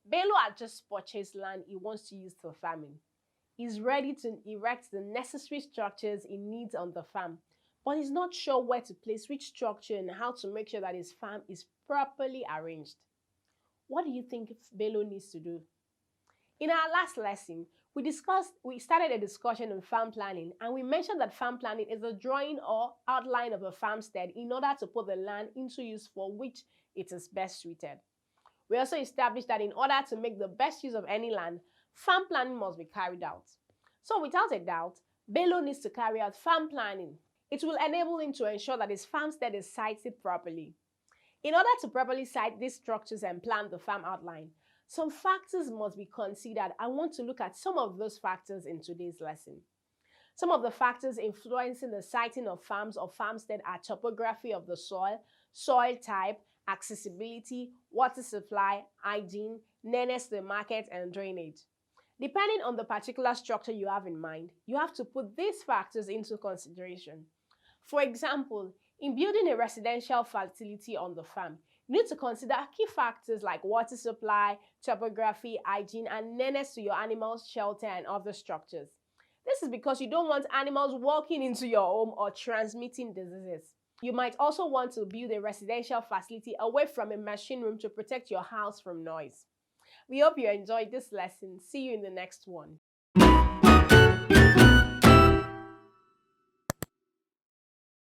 Bello had just purchased land he wants to use for farming. He's ready to erect the necessary structures he needs on the farm, but he's not sure where to place which structure and how to make sure that his farm is properly arranged. What do you think Bello needs to do? In our last lesson, we started a discussion on farm planning, and we mentioned that farm planning is a drawing or outline of a farmstead in order to put the land into use for which it is best suited. We also established that in order to make the best use of any land, farm planning must be carried out. So without a doubt, Bello needs to carry out farm planning. It will enable him to ensure that his farmstead is sited properly. In order to properly site these structures and plan the farm outline, some factors must be considered. I want to look at some of those factors in today's lesson. Some of the factors influencing the siting of farms or farmstead are topography of the soil, soil type, accessibility, water supply, hygiene, nearness to the market, and drainage. Depending on the particular structure you have in mind, you have to put these factors into consideration. For example, in building a residential facility on the farm, you need to consider key factors like water supply, topography, hygiene, and nearness to your animals' shelter and other structures. This is because you don't want animals walking into your home or transmitting diseases. You might also want to build a residential facility away from a machine room to protect your house from noise. We hope you enjoyed this lesson. See you in the next one.